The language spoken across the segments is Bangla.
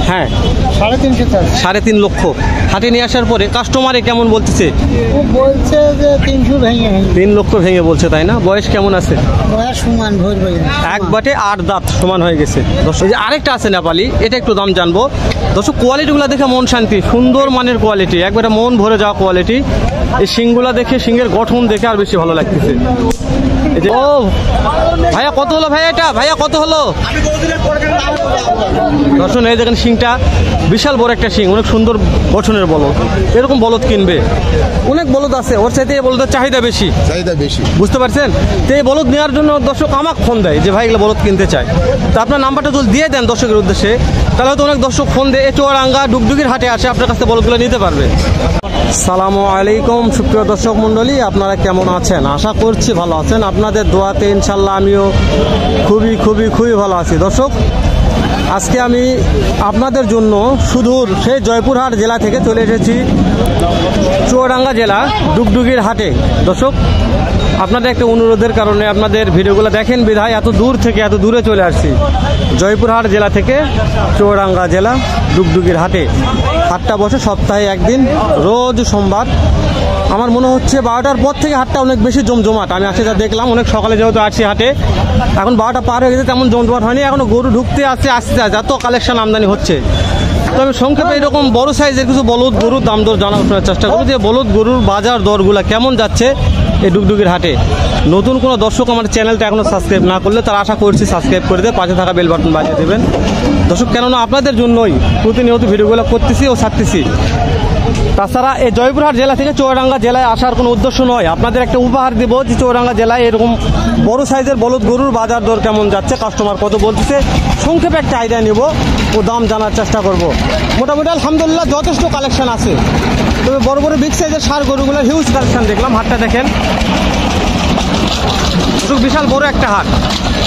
হ্যাঁ 3.5 লক্ষ। হাটে নিয়ে আসার পরে কাস্টমারে কেমন বলতেছে? বলছে যে 300 ভেঙে 3 লক্ষ ভেঙে বলছে, তাই না? বয়স কেমন আছে? বয়স সমান এক বাটে 8 দাঁত সমান হয়ে গেছে। দর্শক এই যে আরেকটা আছে নেপালি, এটা একটু দাম জানবো। দর্শক কোয়ালিটিগুলো দেখে মন শান্তি, সুন্দর মানের কোয়ালিটি, একবারে মন ভরে যাওয়া কোয়ালিটি। এই শিংগুলা দেখে, শিংয়ের গঠন দেখে আর বেশি ভালো লাগতেছে। এই যে ও ভাইয়া কত হলো ভাইয়া? এটা ভাইয়া কত হলো? দর্শক এই দেখেন শিংটা বিশাল বড় একটা শিং, অনেক সুন্দর গঠনের বলদ। এরকম বলদ কিনবে, অনেক বলদ আছে, ওর চাইতে এই বলদের চাহিদা বেশি। বুঝতে পারছেন? তো এই বলদ নেওয়ার জন্য দর্শক আমাকে ফোন দেয় যে ভাই এগুলো বলদ কিনতে চায়। তো আপনার নাম্বারটা যদি দিয়ে দেন দর্শকের উদ্দেশ্যে, তাহলে হয়তো অনেক দর্শক ফোন দিয়ে চুয়াডাঙ্গা ডুগডুগির হাটে আসে আপনার কাছে বলদগুলো নিতে পারবে। সালামু আলাইকুম সুপ্রিয় দর্শক মণ্ডলী, আপনারা কেমন আছেন? আশা করছি ভালো আছেন। আপনাদের দোয়াতে ইনশাল্লাহ আমিও খুবই ভালো আছি। দর্শক আজকে আমি আপনাদের জন্য সুদূর সেই জয়পুরহাট জেলা থেকে চলে এসেছি চুয়াডাঙ্গা জেলা ডুগডুগির হাটে। দর্শক আপনাদের একটা অনুরোধের কারণে, আপনাদের ভিডিওগুলো দেখেন বিধায় এত দূর থেকে এত দূরে চলে আসছি। জয়পুরহাট জেলা থেকে চুয়াডাঙ্গা জেলা ডুগডুগির হাটে। হাটটা বসে সপ্তাহে একদিন, রোজ সোমবার। আমার মনে হচ্ছে 12টার পর থেকে হাটটা অনেক বেশি জমজমাট। আমি আসে যা দেখলাম, অনেক সকালে যেহেতু আসছি হাটে, এখন 12টা পার হয়ে গেছে, তেমন জমজমাট হয়নি। এখনো গরু ঢুকতে আসতে যত কালেকশন আমদানি হচ্ছে। তো আমি সংক্ষেপে এরকম বড় সাইজের কিছু বলদ গরুর দাম দর জানার চেষ্টা করব, যে বলদ গরুর বাজার দরগুলা কেমন যাচ্ছে এই ডুগডুগির হাটে। নতুন কোনো দর্শক আমার চ্যানেলটা এখনো সাবস্ক্রাইব না করলে তারা আশা করছি সাবস্ক্রাইব করে দিয়ে পাশে থাকা বেল বাটন বাজিয়ে দেবেন দর্শক, কেননা আপনাদের জন্যই প্রতিনিয়ত ভিডিওগুলো করতেছি ও ছাড়তেছি। তাছাড়া এই জয়পুরহাট জেলা থেকে চুয়াডাঙ্গা জেলায় আসার কোনো উদ্দেশ্য নয়, আপনাদের একটা উপহার দেবো যে চুয়াডাঙ্গা জেলায় এরকম বড় সাইজের বলদ গরুর বাজার দর কেমন যাচ্ছে, কাস্টমার কত বলতেছে, সংক্ষেপে একটা আইডিয়া নেব ও দাম জানার চেষ্টা করব। মোটামুটি আলহামদুলিল্লাহ যথেষ্ট কালেকশন আছে, তবে বড় বড় বিগ সাইজের ষাঁড় গরুগুলোর হিউজ কালেকশন দেখলাম। হাটটা দেখেন, বিশাল বড় একটা হাট,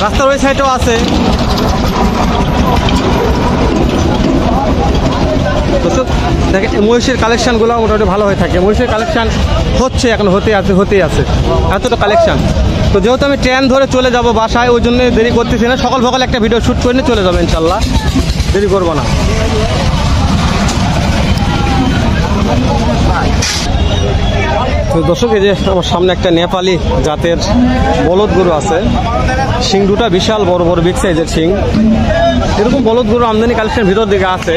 রাস্তার ওই সাইডেও আছে। দেখেন মহিষের কালেকশানগুলো মোটামুটি ভালো হয়ে থাকে। মহিষের কালেকশান হচ্ছে, এখন হতেই আছে এতটা কালেকশান। তো যেহেতু আমি ট্রেন ধরে চলে যাব বাসায়, ওই জন্য দেরি করতেছি না, সকাল একটা ভিডিও শ্যুট করে নিয়ে চলে যাবো ইনশাল্লাহ, দেরি করবো না। তো দর্শক এই যে আমার সামনে একটা নেপালি জাতের বলদ গরু আছে, শিং দুটা বিশাল বড় বিগ সাইজের শিং। এরকম বলদ গরু আমদানি কালেকশন ভিতর দিকে আছে,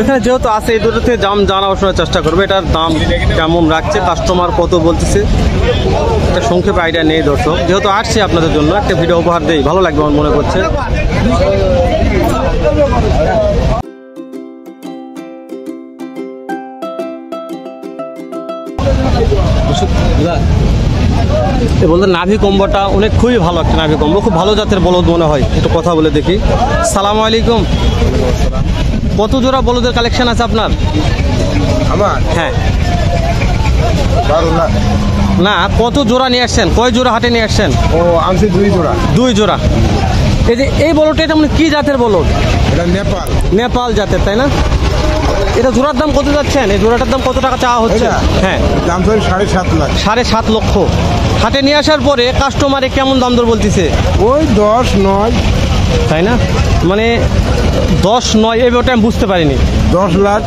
এখানে যেহেতু আছে এই দুটোতে দাম জানার শোনার চেষ্টা করবে, এটার দাম কেমন রাখছে, কাস্টমার কত বলতেছে, একটা সংক্ষেপে আইডিয়া নেই। দর্শক যেহেতু আসছে আপনাদের জন্য একটা ভিডিও উপহার দেই, ভালো লাগবে আমার মনে করছে। বলতে নাভি কম্বটা অনেক খুবই ভালো একটা নাভি কম্ব, খুব ভালো জাতের বলদ মনে হয়। একটু কথা বলে দেখি। সালামু আলাইকুম, কত জোড়া বলদের কালেকশন আছে আপনার? আমার হ্যাঁ না, কত জোড়া নিয়ে আসছেন, কয় জোড়া হাটে নিয়ে আসছেন? ও আনছি 2 জোড়া। এই যে এই বলদটা, এটা মানে কি জাতের বলদ? এটা নেপাল জাতের, তাই না? এটা জোড়ার দাম কত যাচ্ছেন? এই জোড়াটার দাম কত টাকা চাওয়া হচ্ছে? হ্যাঁ দাম তো 7.5 লাখ। 7.5 লক্ষ। হাটে নিয়ে আসার পরে কাস্টমারে কেমন দাম দর বলতেছে? ওই 10-9, তাই না? মানে 10-9 এই ব্যাপারটা আমি বুঝতে পারিনি। 10 লাখ।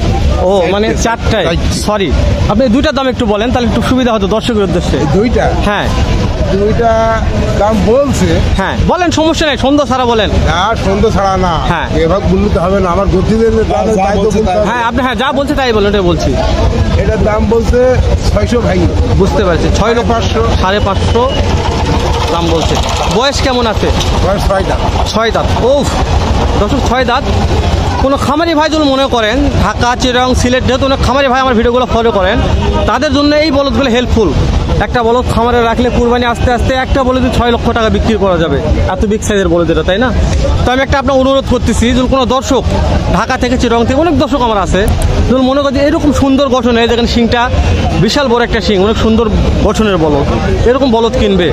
ও মানে 4টায়, সরি আপনি 2টার দাম একটু বলেন তাহলে একটু সুবিধা হতো দর্শকের উদ্দেশ্যে। 2টা? হ্যাঁ 2টা দাম বলছে। হ্যাঁ বলেন, সমস্যা নেই, সন্ধ্যা ছাড়া বলেন। না সন্ধ্যা ছাড়া না, হ্যাঁ এভাবে বলতে হবে না, আমার গতি হ্যাঁ আপনি হ্যাঁ যা বলছে তাই বলেন, ওটাই বলছি। এটার দাম বলছে 600 ভাই। বুঝতে পারছি, 6,500 550 দাম বলছে। বয়স কেমন আছে? বয়স 6 দাঁত। 6 দাঁত। ও দর্শক 6 দাঁত। কোনো খামারি ভাই যদি মনে করেন, ঢাকা চিটাগং সিলেট যেহেতু অনেক খামারি ভাই আমার ভিডিওগুলো ফলো করেন, তাদের জন্য এই বলদগুলো হেল্পফুল। একটা বলদ খামারে রাখলে কুরবানি আস্তে একটা বলদ 6 লক্ষ টাকা বিক্রি করা যাবে, এত বিগ সাইজের বলদ এটা, তাই না? তো আমি একটা আপনার অনুরোধ করতেছি, যদি কোনো দর্শক ঢাকা থেকে চিটাগং থেকে, অনেক দর্শক আমার আছে, যদি মনে করেন এরকম সুন্দর গঠনে, দেখেন শিংটা বিশাল বড় একটা শিং, অনেক সুন্দর গঠনের বলদ, এরকম বলদ কিনবে,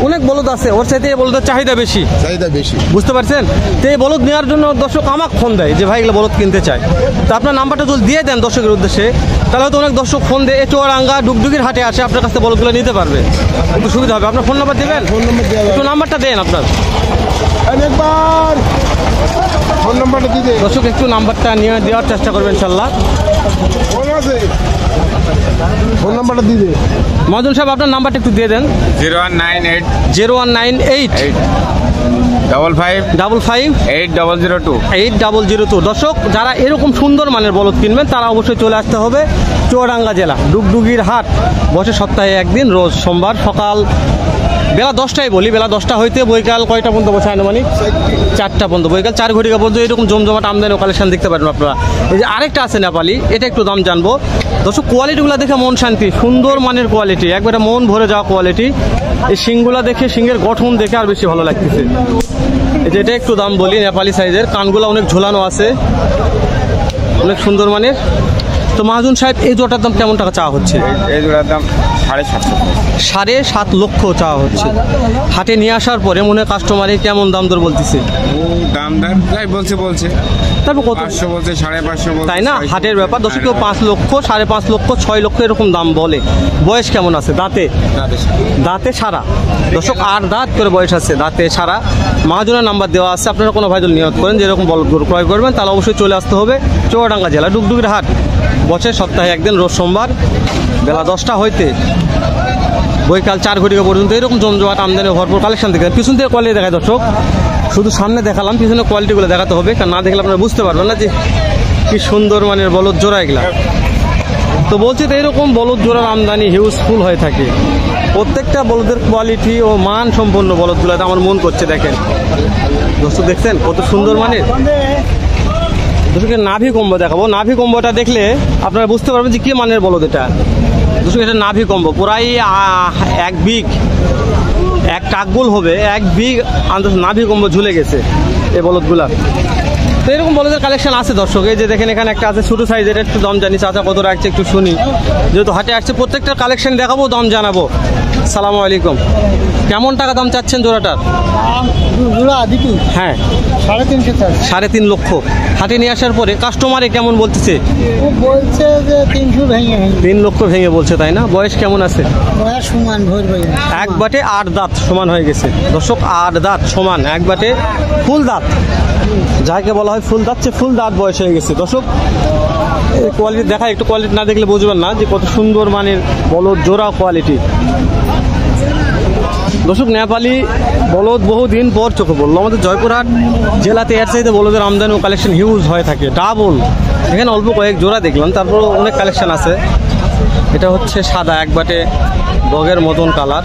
অনেক বলদ আছে, ওর চাইতে এই বলদের চাহিদা বেশি। বুঝতে পারছেন? তো এই বলদ নেওয়ার জন্য দর্শক আমাকে ফোন দেয় যে ভাই এগুলো বলদ কিনতে চায়। তো আপনার নাম্বারটা যদি দিয়ে দেন দর্শকের উদ্দেশ্যে, তাহলে হয়তো অনেক দর্শক ফোন দিয়ে চুয়াডাঙ্গা ডুগডুগির হাটে আসে আপনার কাছে বলদগুলো নিতে পারবে, একটু সুবিধা হবে। আপনার ফোন নাম্বার দেবেন? একটু নাম্বারটা দেন আপনার। ফোন নাম্বারটা দিতে দর্শক একটু নাম্বারটা নিয়ে দেওয়ার চেষ্টা করবেন ইনশাল্লাহ। ফোন আছে, ফোন নাম্বারটা দিতে। মহাজন সাহেব আপনার নাম্বারটা একটু দিয়ে দেন। 0198 0198 55 55 8002। 8002। দর্শক যারা এরকম সুন্দর মানের বলদ কিনবেন তারা অবশ্যই চলে আসতে হবে চুয়াডাঙ্গা জেলা ডুগডুগির হাট। বসে সপ্তাহে একদিন, রোজ সোমবার সকাল বেলা 10টায় বলি, বেলা 10টা হইতে বৈকাল কয়টা পর্যন্ত বসে আনুমানিক 4টা পর্যন্ত, বৈকাল 4 ঘটিকা পর্যন্ত এরকম জমজমাট আমদানি ও কালেকশন দেখতে পারেন আপনারা। এই যে আরেকটা আছে নেপালি, এটা একটু দাম জানবো। দর্শক কোয়ালিটিগুলো দেখে মন শান্তি, সুন্দর মানের কোয়ালিটি, একবারে মন ভরে যাওয়া কোয়ালিটি। এই শিংগুলা দেখে, শিংয়ের গঠন দেখে আর বেশি ভালো লাগতেছে। এই যে এটা একটু দাম বলি, নেপালি সাইজের, কানগুলো অনেক ঝোলানো আছে, অনেক সুন্দর মানের। তো মহাজন সাহেব এই জোটার দাম কেমন টাকা চাওয়া হচ্ছে? এই জোড়ার দাম 7.5 7.5 লক্ষ চাওয়া হচ্ছে। হাটে নিয়ে আসার পরে মনে হয় কাস্টমারে কেমন দাম দর বলতেছে? দাম দাম যাই বলছে তারপর কত 500 বলছে, 550 বলছে, তাই না? 600 হাটের ব্যাপার। দর্শক কেউ 5 লক্ষ, 5.5 লক্ষ, 6 লক্ষ এরকম দাম বলে। বয়স কেমন আছে? দাঁতে সারা। দর্শক 8 দাঁত করে বয়স আছে, দাঁতে সারা। মহাজনের নাম্বার দেওয়া আছে, আপনারা কোনো ভাই যদি নিয়ত করেন যে এরকম বলদ গরু ক্রয় করবেন তাহলে অবশ্যই চলে আসতে হবে চুয়াডাঙ্গা জেলা ডুগডুগির হাট। বছর সপ্তাহে একদিন, রোজ সোমবার বেলা 10টা হইতে বৈকাল 4 ঘটিকা পর্যন্ত এরকম জমজমাট আমদানি ভরপুর কালেকশন দেখেন। পিছন থেকে কোয়ালিটি দেখায় দর্শক, শুধু সামনে দেখালাম, পিছনে কোয়ালিটিগুলো দেখাতে হবে, কারণ না দেখলে আপনারা বুঝতে পারবেন না যে কি সুন্দর মানের বলদ জোড়া এগুলা। তো বলছি তো এরকম বলদ জোড়ার আমদানি হিউজফুল হয়ে থাকে। প্রত্যেকটা বলদের কোয়ালিটি ও মান সম্পন্ন বলদগুলোতে আমার মন করছে। দেখেন দর্শক, দেখছেন কত সুন্দর মানের। দর্শকের নাভি কম্বো দেখাবো। নাভি কম্বোটা দেখলে আপনারা বুঝতে পারবেন যে কি মানের বলদ এটা। দর্শক এটা নাভি কম্বো, প্রায় 1 বিঘ, 1 টাকগুল হবে, 1 বিঘ নাভি কম্বো ঝুলে গেছে এই বলদগুলা। তো এরকম বলদের কালেকশন আছে দর্শক। এই যে দেখেন এখানে একটা আছে ছোটো সাইজের, একটু দাম জানি, চাচা কত রাখছে একটু শুনি। যেহেতু হাটে আসছে প্রত্যেকটার কালেকশন দেখাবো, দাম জানাবো। সালামু আলাইকুম। কেমন টাকা দাম চাচ্ছেন জোড়াটার? জোড়া দিকি হ্যাঁ 3.5 চাই। 3.5 লক্ষ। হাটে নিয়ে আসার পরে কাস্টমারে কেমন বলতেছে? ও বলছে যে 300 ভেঙে 3 লক্ষ ভেঙে বলছে, তাই না? বয়স কেমন আছে? বয়স সমান ভরবে। এক বাটে 8 দাঁত সমান হয়ে গেছে দর্শক, 8 দাঁত সমান, এক বাটে ফুল দাঁত, যাকে বলা হয় ফুল দাঁত, ফুল দাঁত বয়স হয়ে গেছে দর্শক। কোয়ালিটি দেখা, একটু কোয়ালিটি না দেখলে বুঝবেন না যে কত সুন্দর মানের বলদ জোড়া কোয়ালিটি। দর্শক নেপালি বলদ বহুদিন পর চোখে পড়লো। আমাদের জয়পুরহাট জেলাতে এর চাইতে বলদের আমদানি ও কালেকশন হিউজ হয়ে থাকে, ডাবল। এখানে অল্প কয়েক জোড়া দেখলাম, তারপর অনেক কালেকশন আছে। এটা হচ্ছে সাদা, এক বাটে বগের মতন কালার।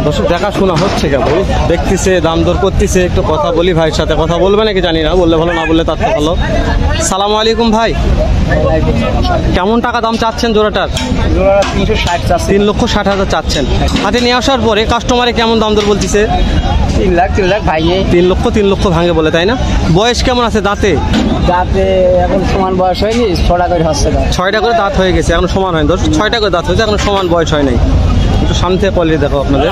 দর্শক দেখাশোনা হচ্ছে, কেবল দেখতেছে, দাম দর করতেছে। একটু কথা বলি ভাইয়ের সাথে, কথা বলবে নাকি জানি না, বললে ভালো, না বললে তার তো ভালো। সালামু আলাইকুম ভাই, কেমন টাকা দাম চাচ্ছেন জোড়াটার? 3,60,000 চাচ্ছেন। হাতে নিয়ে আসার পরে কাস্টমারে কেমন দাম দর বলতেছে? 3 লাখ ভাঙে। 3 লক্ষ ভাঙে বলে, তাই না? বয়স কেমন আছে? দাঁতে এখন সমান বয়স হয়নি, 6টা করে হচ্ছে। 6টা করে দাঁত হয়ে গেছে, এখন সমান হয়। 6টা করে দাঁত হয়েছে, এখন সমান বয়স হয় নাই। একটু সামনে থেকে কোয়ালিটি দেখো আপনাদের,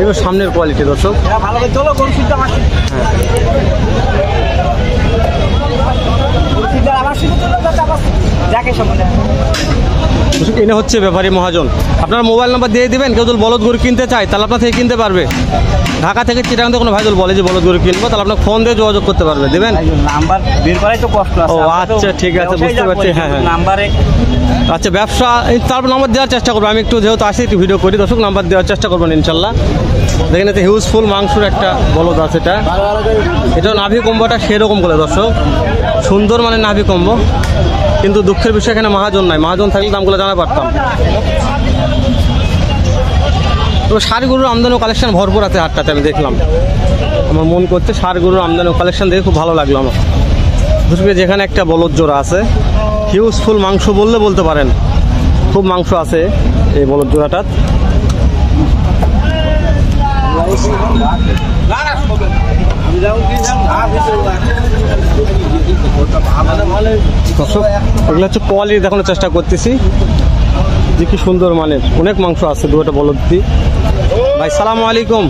এবার সামনের কোয়ালিটি দর্শক। এনে হচ্ছে ব্যাপারী মহাজন। আপনার মোবাইল নাম্বার দিয়ে দিবেন, কেউ যদি বলদ গরু কিনতে চায় তাহলে আপনার থেকে কিনতে পারবে। ঢাকা থেকে চিটাগাং থেকে কোনো ভাই যদি বলে যে বলদ গরু কিনবো, তাহলে আপনার ফোন দিয়ে যোগাযোগ করতে পারবে। দেবেন নাম্বার বের করাই তো কষ্ট আছে। ও আচ্ছা, ঠিক আছে, বুঝতে পারছি। হ্যাঁ হ্যাঁ, নাম্বারে আচ্ছা, ব্যবসা তারপর নাম্বার দেওয়ার চেষ্টা করবো। আমি একটু যেহেতু আসি একটু ভিডিও করি দর্শক, নাম্বার দেওয়ার চেষ্টা করবেন ইনশাল্লাহ। দেখেন এতে হিউজফুল মাংসর একটা বলদ আছে। এটা নাভি কম্বোটা সেরকম বলে দর্শক, সুন্দর মানে নাভি কম্বো। কিন্তু দুঃখের বিষয় এখানে মহাজন নাই, মহাজন থাকলে দামগুলো জানা পারতাম। তো ষাঁড় গরুর আমদানি ও কালেকশন ভরপুর আছে হাটটাতে, আমি দেখলাম। আমার মন করছে ষাঁড় গরুর আমদানি ও কালেকশন দেখে খুব ভালো লাগলো আমার। বুঝবে যেখানে একটা বলদ জোড়া আছে, হিউজফুল মাংস বললে বলতে পারেন, খুব মাংস আছে এই বলদ জোড়াটার। এগুলো হচ্ছে কোয়ালিটি দেখানোর চেষ্টা করতেছি যে কি সুন্দর মানের, অনেক মাংস আছে দুটো বলদ দিয়ে। ভাই সালামু আলাইকুম,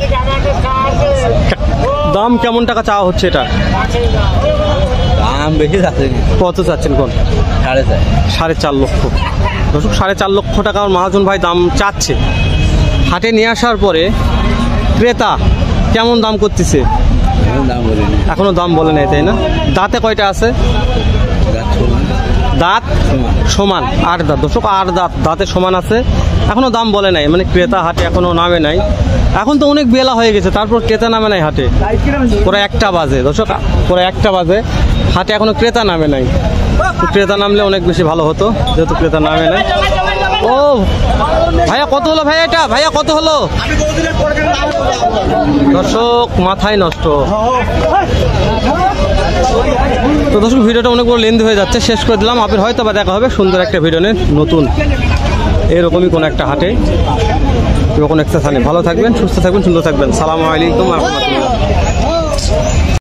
দাম কেমন টাকা চাওয়া হচ্ছে এটা? দাম বেশি যাচ্ছে। কত চাচ্ছেন? কোন 4.5 লক্ষ। দর্শক 4.5 লক্ষ টাকা আমার মহাজন ভাই দাম চাচ্ছে। হাটে নিয়ে আসার পরে ক্রেতা কেমন দাম করতেছে? এখনো দাম বলে নাই, তাই না? দাঁতে কয়টা আছে? দাঁত সমান, 8 দাঁত দর্শক, 8 দাঁত দাঁতে সমান আছে, এখনো দাম বলে নাই, মানে ক্রেতা হাটে এখনো নামে নাই। এখন তো অনেক বেলা হয়ে গেছে, তারপর ক্রেতা নামে নাই হাটে, পুরো 1টা বাজে দর্শক, পুরো 1টা বাজে, হাটে এখনো ক্রেতা নামে নাই। ক্রেতা নামলে অনেক বেশি ভালো হতো, যেহেতু ক্রেতা নামে নাই। ও ভাইয়া কত হলো ভাইয়া? এটা ভাইয়া কত হলো দর্শক? মাথায় নষ্ট। তো দর্শক ভিডিওটা অনেক বড় লেন্দি হয়ে যাচ্ছে, শেষ করে দিলাম। আপনার হয়তো বা দেখা হবে সুন্দর একটা ভিডিও নিয়ে, নতুন এরকমই কোনো একটা হাটে কোনো একটা স্থানে। ভালো থাকবেন, সুস্থ থাকবেন, সুন্দর থাকবেন। সালামু আলাইকুম ওয়া রাহমাতুল্লাহ।